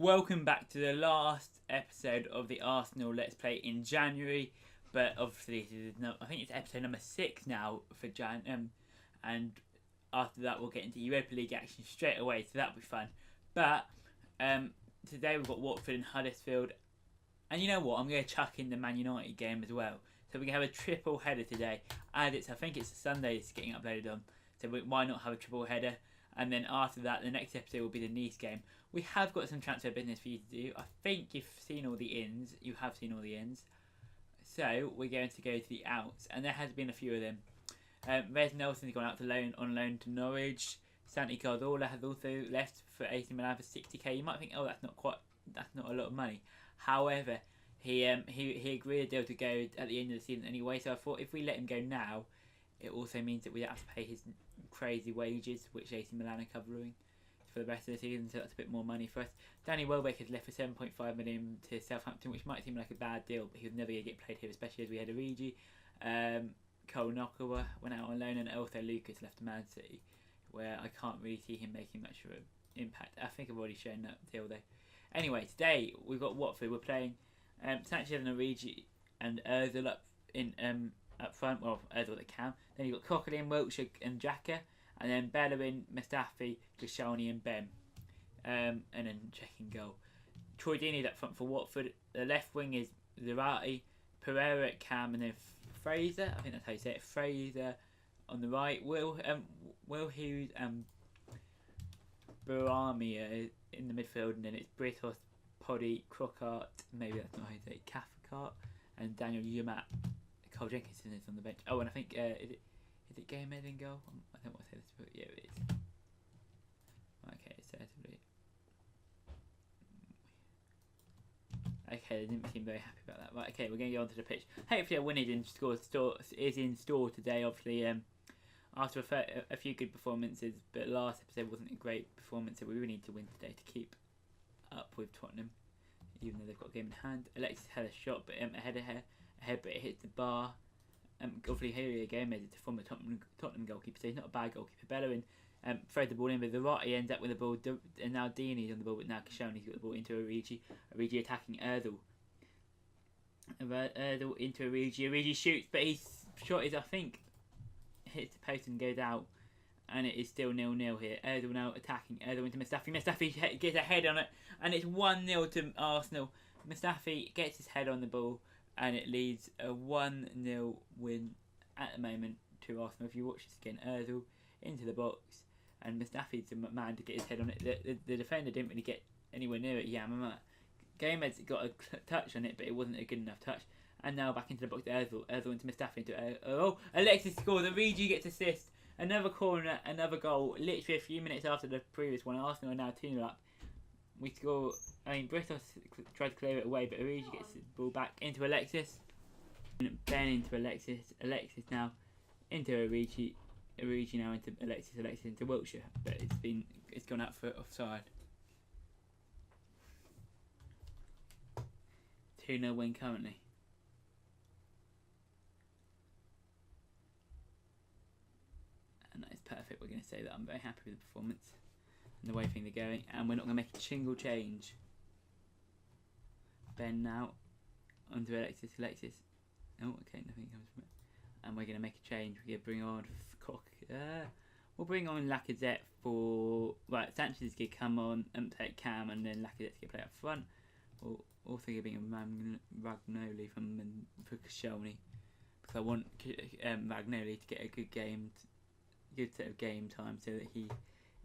Welcome back to the last episode of the Arsenal Let's Play in January, but obviously I think it's episode number 6 now for and after that we'll get into Europa League action straight away, so that'll be fun. But today we've got Watford and Huddersfield, and you know what, I'm going to chuck in the Man United game as well. So we're going to have a triple header today, and I think it's a Sunday it's getting uploaded on, so why not have a triple header? And then after that, the next episode will be the Nice game. We have got some transfer business for you to do. I think you've seen all the ins. You have seen all the ins. So we're going to go to the outs, and there has been a few of them. Wes Nelson's gone out on loan to Norwich. Santi Cazorla has also left for AC Milan for 60k. You might think, oh, that's not a lot of money. However, he agreed a deal to go at the end of the season anyway. So I thought if we let him go now, it also means that we don't have to pay his crazy wages, which AC Milan are covering for the rest of the season, so that's a bit more money for us. Danny Welbeck has left for 7.5 million to Southampton, which might seem like a bad deal, but he was never going to get played here, especially as we had Origi. Cole Nakawa went out on loan, and also Lucas left to Man City, where I can't really see him making much of an impact. I think I've already shown that deal though. Anyway, today we've got Watford. We're playing Sanchez and Origi and Ozil up front. Well, Ozil at Cam. Then you've got Coquelin, Wiltshire and Xhaka. And then Bellerin, Mustafi, Koscielny and Ben. And then checking goal. Troy Deeney's up front for Watford. The left wing is Zerati, Pereira at Cam, and then Fraser. I think that's how you say it. Fraser on the right. Will Hughes and Barami in the midfield. And then it's Britos, Poddy, Crockart. Maybe that's not how you say it. Cathcart. And Daniel Yumat. Cole Jenkinson is on the bench. Oh, and I think, is it Gomez in goal? I don't want to say this, but yeah, it is. Okay, certainly. Okay, they didn't seem very happy about that. Right, okay, we're going to go onto the pitch. Hopefully a win is in store today, obviously, after a few good performances, but last episode wasn't a great performance, so we really need to win today to keep up with Tottenham, even though they've got a game in hand. Alexis had a shot, but ahead, but it hit the bar. Obviously, here again, it's a former Tottenham goalkeeper, so he's not a bad goalkeeper. Bellerin throws the ball in, but Zerati ends up with the ball, and now Deeney's on the ball, but now Koscielny's got the ball into Origi. Origi attacking Ozil. Ozil into Origi. Origi shoots, but his shot is, I think, hits the post and goes out, and it is still 0-0 here. Ozil now attacking. Ozil into Mustafi. Mustafi gets a head on it, and it's 1-0 to Arsenal. Mustafi gets his head on the ball, and it leads a 1-0 win at the moment to Arsenal. If you watch this again, Ozil into the box, and Mustafi's the man to get his head on it. The defender didn't really get anywhere near it. Gomez got a touch on it, but it wasn't a good enough touch. And now back into the box, Ozil into Mustafi. Alexis scores. Origi gets assist. Another corner, another goal. Literally a few minutes after the previous one, Arsenal are now 2-0 up. We score. Britos tries to clear it away, but Origi gets the ball back into Alexis. Ben into Alexis. Alexis now into Origi. Origi now into Alexis. Alexis into Wiltshire, but it's gone out for offside. 2-0 win currently. And that is perfect. We're going to say that I'm very happy with the performance and the way things are going, and we're not going to make a single change. Ben now onto Alexis. Oh, okay, nothing comes from it. And we're going to make a change. We're going to bring on we'll bring on Lacazette for... Right, Sanchez is going to come on and take Cam, and then Lacazette's going to play up front. We'll also going to bring on Ragnoli for Koscielny, because I want Ragnoli to get a good set of game time, so that he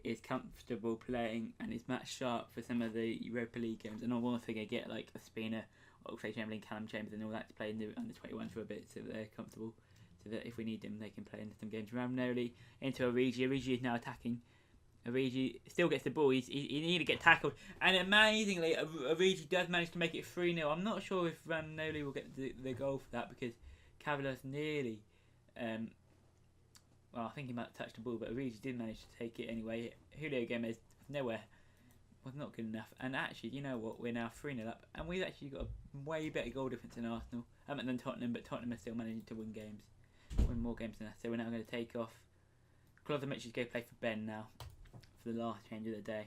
is comfortable playing and is match sharp for some of the Europa League games. And I'm also going to get like a Spina, Oxlade-Chamberlain, Callum Chambers and all that to play in the under-21s for a bit, so that they're comfortable, so that if we need them they can play in some games. Ragnoli into Origi. Origi is now attacking. Origi still gets the ball. He needed to get tackled, and amazingly Origi does manage to make it 3-0. I'm not sure if Ragnoli will get the goal for that, because Cavaliers nearly I think he might have touched the ball, but Origi did manage to take it anyway. Julio Gomez was not good enough. And actually, you know what? We're now 3-0 up, and we've actually got a way better goal difference than Arsenal. Than Tottenham, but Tottenham are still managing to win more games than us. So we're now going to take off. Klozovic is going to play for Ben now for the last change of the day.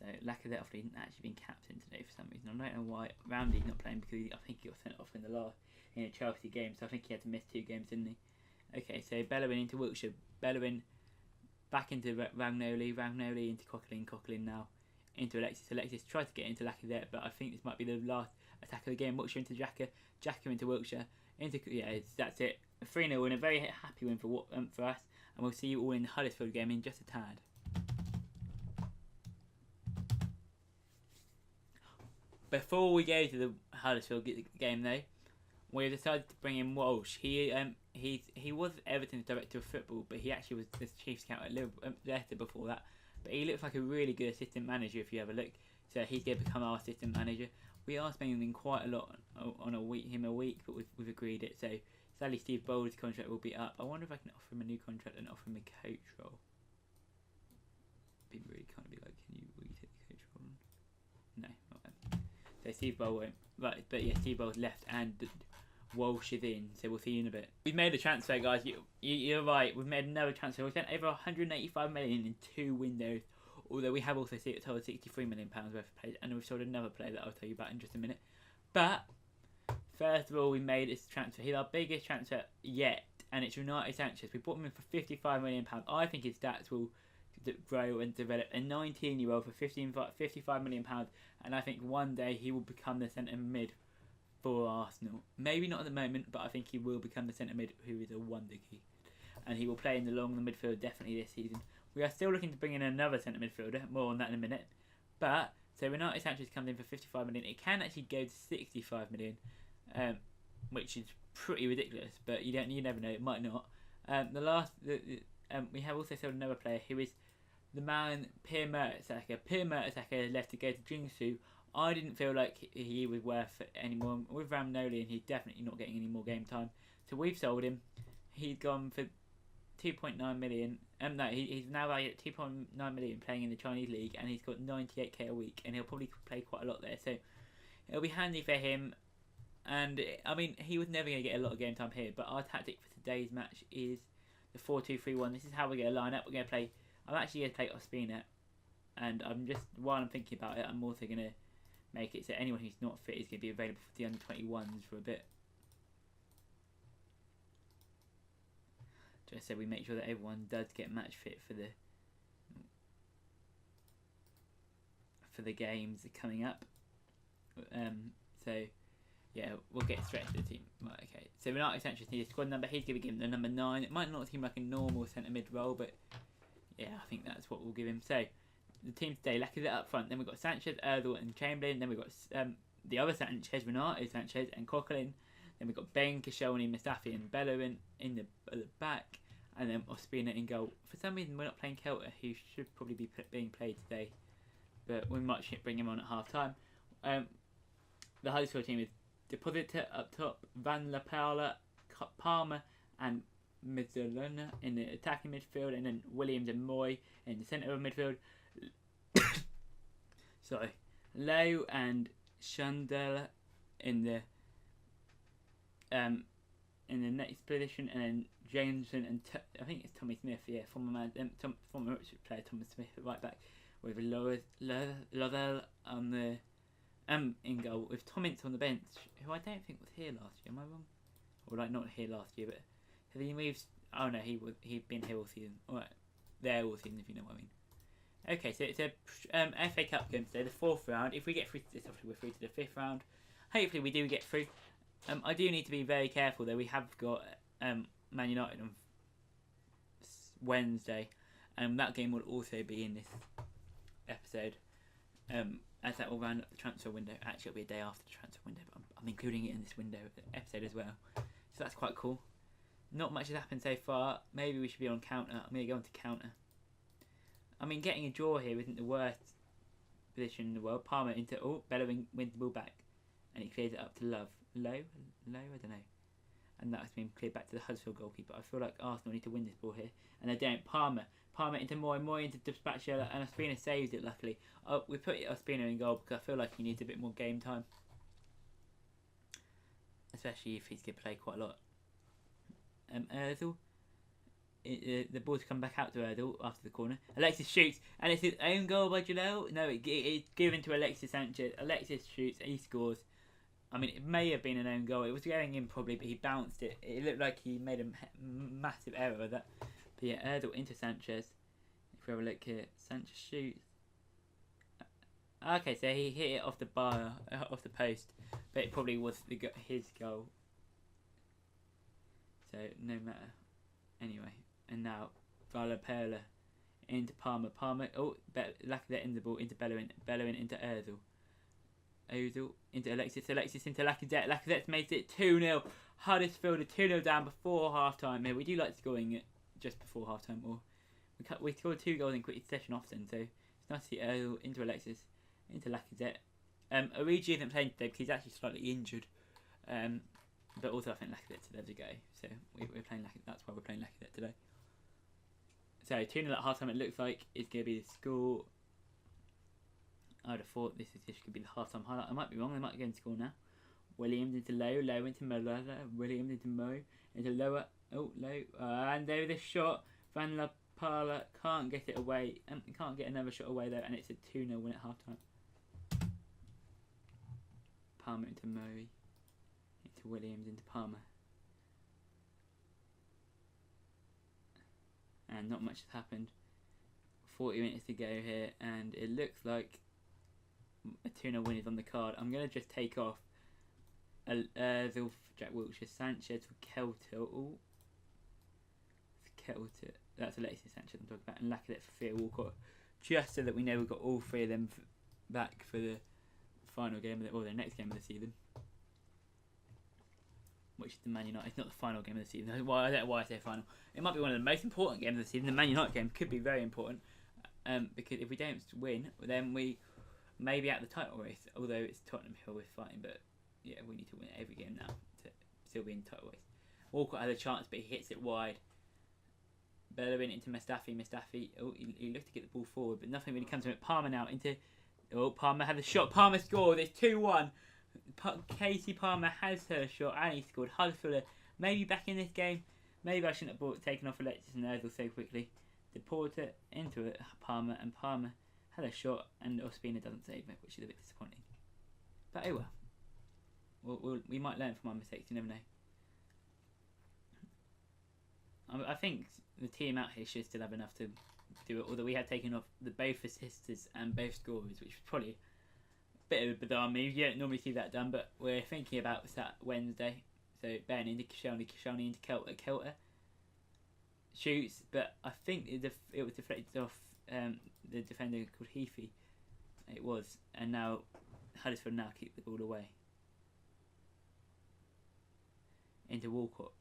So Lacazette obviously didn't actually been captain today for some reason. I don't know why. Ramsey's not playing because I think he got sent off in a Chelsea game, so I think he had to miss 2 games, didn't he? Okay, so Bellerin into Wiltshire, Bellerin back into Ragnoli into Coquelin now into Alexis tried to get into Lacazette, but I think this might be the last attack of the game. Wiltshire into Jacka into Wiltshire that's it. A 3-0 win, a very happy win for us, and we'll see you all in the Huddersfield game in just a tad. Before we go to the Huddersfield game though, we decided to bring in Walsh. He was Everton's director of football, but he actually was the chief scout at Leicester before that. But he looks like a really good assistant manager if you have a look. So he's going to become our assistant manager. We are spending him quite a lot on a week, but we've agreed it. So sadly, Steve Bold's contract will be up. I wonder if I can offer him a new contract and offer him a coach role. It'd be really kind of be like, can you take the coach role on? No, not them. So Steve Bold won't. Right, but yeah, Steve Bold's left and Walsh is in, so we'll see you in a bit. We've made a transfer, guys. You're right. We've made another transfer. We spent over 185 million in 2 windows. Although we have also sold 63 million pounds worth of players, and we've sold another player that I'll tell you about in just a minute. But first of all, we made this transfer. He's our biggest transfer yet, and it's United Sanchez. We bought him in for 55 million pounds. I think his stats will grow and develop. A 19-year-old for 55 million pounds, and I think one day he will become the centre mid for Arsenal. Maybe not at the moment, but I think he will become the centre mid who is a wonder kid. And he will play in the midfield definitely this season. We are still looking to bring in another centre midfielder. More on that in a minute. But, so Renato Sanchez comes in for 55 million. It can actually go to 65 million, which is pretty ridiculous. But you never know. It might not. We have also sold another player who is the man Pierre Mertesacker. Pierre Mertesacker left to go to Jingsu. I didn't feel like he was worth it anymore. With Ramnoli, and he's definitely not getting any more game time. So we've sold him. He's gone for 2.9 million. He's now valued at 2.9 million playing in the Chinese league, and he's got 98k a week, and he'll probably play quite a lot there. So it'll be handy for him. And I mean, he was never going to get a lot of game time here. But our tactic for today's match is the 4-2-3-1. This is how we're going to line up. We're going to play. I'm actually going to play Ospina, and while I'm thinking about it, I'm also going to make it so anyone who's not fit is going to be available for the under-21s for a bit. Just so we make sure that everyone does get match fit for the games coming up. So yeah, we'll get straight to the team. Right, okay. So Renato Sanchez needs a squad number. He's going to give him the number 9. It might not seem like a normal centre mid role, but yeah, I think that's what we'll give him. So the team today, Lacazette up front. Then we've got Sanchez, Erdl, and Chamberlain. Then we've got the other Sanchez, Renato Sanchez, and Coquelin. Then we've got Ben, Koscielny, Mustafi, and Bellerin in the back. And then Ospina in goal. For some reason, we're not playing Kelter, who should probably be being played today. But we might bring him on at half time. The Huddersfield team is Depositor up top, Van La Paula, Palmer, and Mizzolona in the attacking midfield. And then Williams and Moy in the centre of midfield. Sorry. Lowe and Chandler in the next position, and then Jameson and I think it's Tommy Smith, yeah, former Ipswich player Thomas Smith at right back, with Lovell on the in goal, with Tommins on the bench, who I don't think was here last year. Am I wrong? Or like not here last year, but have he moved? Oh no, he'd been here all season. Alright, there all season, if you know what I mean. Okay, so it's a FA Cup game today, the 4th round. If we get through to this, obviously we're through to the 5th round. Hopefully we do get through. I do need to be very careful though. We have got Man United on Wednesday, and that game will also be in this episode, as that will round up the transfer window. Actually, it'll be a day after the transfer window, but I'm including it in this window episode as well. So that's quite cool. Not much has happened so far. Maybe we should be on counter. I'm going to go on to counter. I mean, getting a draw here isn't the worst position in the world. Palmer into Bellerin wins the ball back, and he clears it up to Lowe, I don't know. And that's been cleared back to the Huddersfield goalkeeper. I feel like Arsenal need to win this ball here, and they don't. Palmer into Moy into Dispatcher, and Ospina saves it luckily. We put Ospina in goal because I feel like he needs a bit more game time, especially if he's going to play quite a lot. Ozil the ball's come back out to Erdl after the corner. Alexis shoots, and it's his own goal by Janelle. No, it's given to Alexis Sanchez. Alexis shoots, he scores. I mean, it may have been an own goal. It was going in probably, but he bounced it. It looked like he made a massive error with that. But yeah, Erdl into Sanchez. If we have a look here, Sanchez shoots. Okay, so he hit it off the bar, off the post, but it probably was his goal. So no matter. Anyway, and now Perla into Palmer. Oh, Lacazette in the ball into Bellerin. Bellerin into Erdl. Ozil into Alexis into Lacazette. Lacazette makes it 2-0. Huddersfield are 2-0 down before half time. Yeah, we do like scoring it just before half time. Or we scored 2 goals in quick succession often, so it's nice to see Ozil into Alexis into Lacazette. Origi isn't playing today because he's actually slightly injured. But also I think Lacazette deserves a go. So we're playing Lacazette. That's why we're playing Lacazette today. So 2-0 at half time. It looks like it's going to be the score. I would have thought this could be the half-time highlight. I might be wrong. They might go and score now. Williams into Low into Malala. Williams into Mo. Into Lower. Oh, Low. And there the shot. Van La Parla can't get it away. Can't get another shot away though. And it's a 2-0 win at half-time. Palmer into Murray. Into Williams into Palmer. And not much has happened. 40 minutes to go here. And it looks like a 2-0 win is on the card. I'm going to just take off Zilf, Jack Wilshere, Sanchez for Kelter. Oh, Kelter. That's Alexis Sanchez I'm talking about. And Lacazette for Theo Walcott. Just so that we know we've got all 3 of them back for the final game, or the next game of the season. Which is the Man United. It's not the final game of the season. Well, I don't know why I say final. It might be one of the most important games of the season. The Man United game could be very important. Because if we don't win, then we maybe out the title race, although it's Tottenham who we're fighting, but yeah, we need to win every game now to still be in the title race. Walcott has a chance, but he hits it wide. Bellerin into Mustafi. Oh, he looked to get the ball forward, but nothing really comes from it. Palmer now into. Oh, Palmer had a shot. Palmer scored. It's 2-1. Casey Palmer has her shot, and he scored. Huddersfield maybe back in this game. Maybe I shouldn't have taken off Alexis and Ozil so quickly. Deporter into it. Palmer had a shot, and Ospina doesn't save it, which is a bit disappointing. But oh well. We might learn from our mistakes, you never know. I think the team out here should still have enough to do it, although we had taken off both assisters and both scorers, which was probably a bit of a bizarre move. You don't normally see that done, but we're thinking about that Wednesday. So Ben into Koscielny into Kelter shoots, but I think it was deflected off the defender called Heafy. It was, and now Huddersfield now keep the ball away. Into Walcott.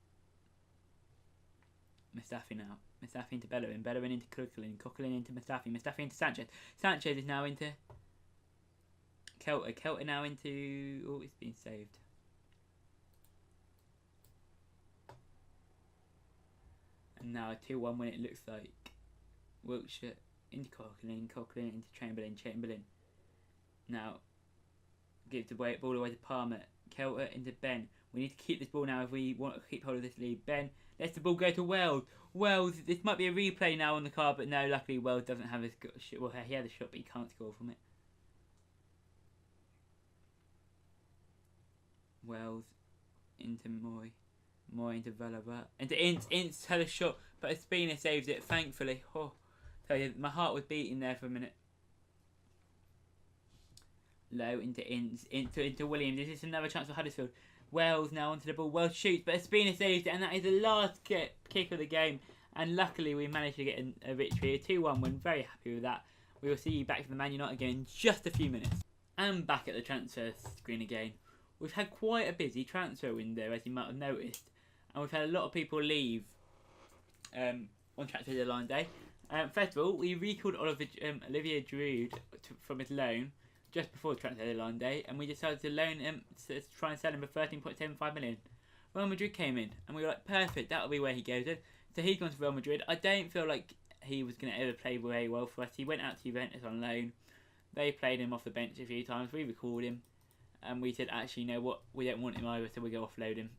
Mustafi now. Mustafi into Bellerin. Bellerin into Coquelin. Coquelin into Mustafi. Mustafi into Sanchez. Sanchez is now into Kelter. Kelter now into. Oh, it's been saved. And now a 2-1 win it looks like. Wiltshire into Coquelin. Coquelin into Chamberlain. Chamberlain. Now gives the ball away to Palmer. Kelter into Ben. We need to keep this ball now if we want to keep hold of this lead. Ben lets the ball go to Wells. Wells, this might be a replay now on the card, but no, luckily Wells doesn't have his shot. Well, he had a shot, but he can't score from it. Wells into Moy. Moy into Valava. Into Ince had a shot, but Ospina saves it, thankfully. Oh, tell you, my heart was beating there for a minute. Low into Ince. Into Williams. This is another chance for Huddersfield. Wells now onto the ball. Wells shoots, but Ospina saves it, and that is the last kick of the game. And luckily, we managed to get a victory, a 2-1 win. Very happy with that. We will see you back for the Man United game in just a few minutes. And back at the transfer screen again. We've had quite a busy transfer window, as you might have noticed, and we've had a lot of people leave on transfer deadline day. First of all, we recalled Olivier Giroud from his loan just before the transfer deadline day, and we decided to loan him to try and sell him for 13.75 million. Real Madrid came in, and we were like, perfect, that'll be where he goes in. So he's gone to Real Madrid. I don't feel like he was going to ever play very well for us. He went out to Juventus on loan. They played him off the bench a few times. We recalled him, and we said, actually, you know what, we don't want him either, so we're going to offload him.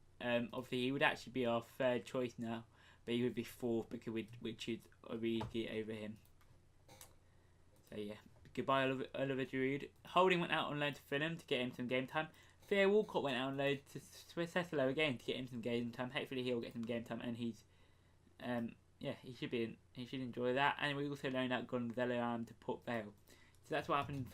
Obviously, he would actually be our third choice now, but he would be 4th because we'd choose Origi over him. So yeah, goodbye Oliver Giroud. Holding went out on loan to Fulham to get him some game time. Theo Walcott went out on loan to Cecilo again to get him some game time. Hopefully he'll get some game time, and he's he should enjoy that. And we also loaned out Gonzalo to Port Vale. So that's what happened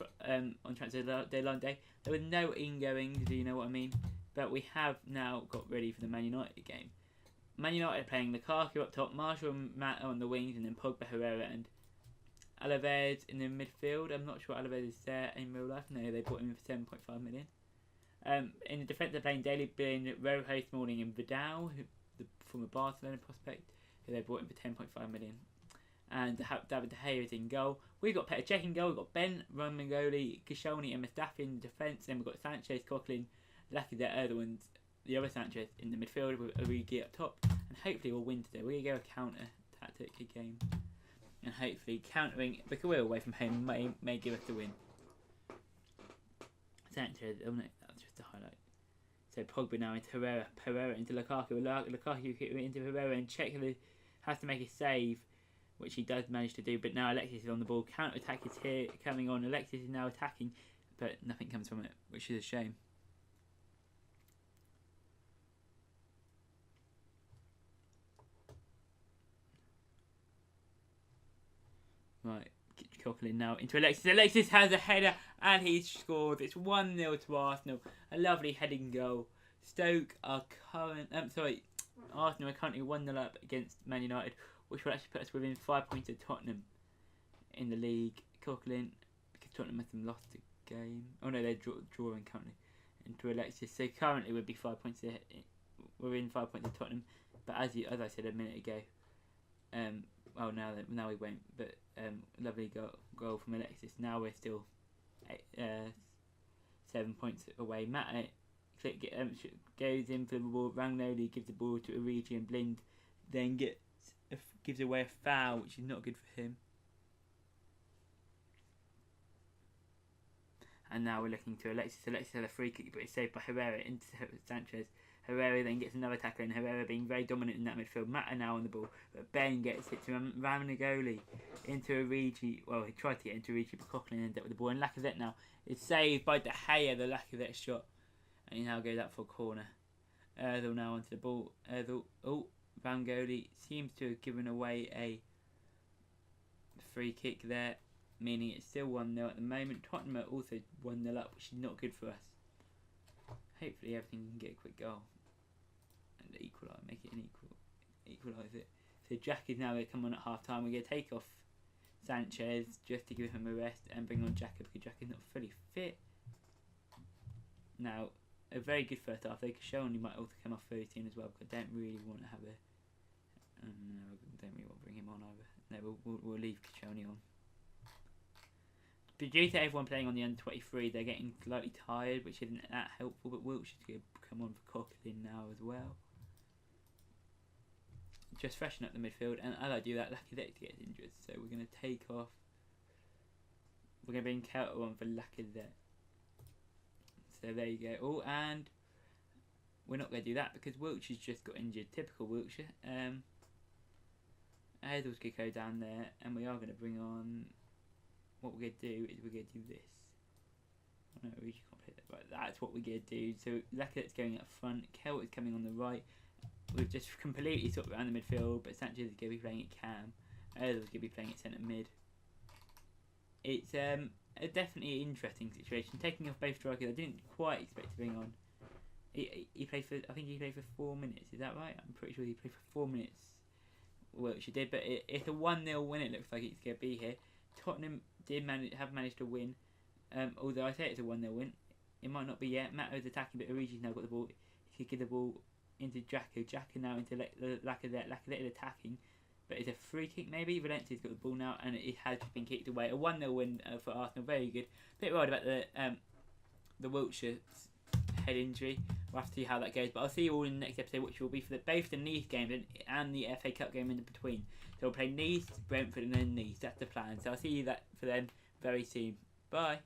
on transfer deadline day. There was no ingoings, do you know what I mean? But we have now got ready for the Man United game. Man United are playing Lukaku up top, Marshall and Matt on the wings, and then Pogba, Herrera, and Alaves in the midfield. I'm not sure Alaves is there in real life. No, they bought him for 7.5 million. In the defence, they're playing Daily Blind, Rojo, Smalling, and Vidal, the former Barcelona prospect, who they bought him for 10.5 million. And David De Gea is in goal. We've got Petr Cech in goal. We've got Ben, Romangoli, Koscielny, and Mustafi in the defence. Then we've got Sanchez, Coquelin, Lacazette, the other Sanchez in the midfield with Origi up top. And hopefully we'll win today. We're going to go a counter-tactic game. And hopefully countering, because we're away from home, may give us the win. Sanchez, oh no, that's just a highlight. So Pogba now into Herrera into Lukaku. Lukaku into Herrera, and Cech has to make a save, which he does manage to do. But now Alexis is on the ball. Counter-attack is here, coming on. Alexis is now attacking, but nothing comes from it, which is a shame. Right, Coquelin now into Alexis. Alexis has a header and he's scored. It's 1-0 to Arsenal. A lovely heading goal. Arsenal are currently 1-0 up against Man United, which will actually put us within 5 points of Tottenham in the league. Coquelin, because Tottenham have lost the game. Oh no, they're drawing currently. Into Alexis. So currently we'd be 5 points ahead. We're in 5 points of Tottenham. But as I said a minute ago, well now we won't. But lovely goal from Alexis. Now we're still 7 points away. Matt goes in for the ball. Ragnoli gives the ball to Origi, and Blind then gives away a foul, which is not good for him. And now we're looking to Alexis. Alexis had a free kick, but it's saved by Herrera into Sanchez. Herrera then gets another tackle, and Herrera being very dominant in that midfield. Matt are now on the ball, but Ben gets it to Ravanagoli into Origi. Well, he tried to get into Origi, but Coquelin ended up with the ball. And Lacazette now is saved by De Gea, the Lacazette shot. And he now goes out for a corner. Erdl now onto the ball. Ravanagoli seems to have given away a free kick there, meaning it's still 1-0 at the moment. Tottenham are also 1-0 up, which is not good for us. Hopefully everything can get a quick goal and make it an equalise it. So Jack is now going to come on at half time. We're going to take off Sanchez just to give him a rest and bring on Jack because Jack is not fully fit. Now, a very good first half. They Koscielny might also come off 13 as well, because I don't really want to have a... no, I don't really want to bring him on either. No, we'll leave Koscielny on. But due to everyone playing on the under-23, they're getting slightly tired, which isn't that helpful. But Wilshire's going to come on for Coquelin now as well. Just freshen up the midfield, and as I do that, Lacazette gets injured. So we're going to take off. We're going to bring Kelter on for Lacazette. So there you go. Oh, and we're not going to do that because Wilshire's just got injured. Typical Wilshere. Erdl's going to go down there, and we are going to bring on... What we're going to do is we're going to do this. Oh no, we can't play that. Right, that's what we're going to do. So Lacazette's going up front. Kelter's coming on the right. We've just completely sort of around the midfield, but Sanchez is going to be playing at cam. Erdl's going to be playing at centre mid. It's a definitely interesting situation. Taking off both strikers, I didn't quite expect to bring on. He played for, I think he played for 4 minutes. Is that right? I'm pretty sure he played for 4 minutes. Well, she did, but it's a 1-0 win. It looks like it's going to be here. Tottenham have managed to win, although I say it's a 1-0 win. It might not be yet. Matt is attacking, but Origi's now got the ball. He could give the ball into Jacko. Jacko now into Lacazette. Lacazette is attacking, but it's a free kick maybe. Valencia's got the ball now, and it has been kicked away. A 1-0 win for Arsenal. Very good. Bit worried about the Wilshere head injury. We'll have to see how that goes. But I'll see you all in the next episode, which will be for both the Nice games and the FA Cup game in between. So we'll play Nice, Brentford, and then Nice. That's the plan. So I'll see you for them very soon. Bye.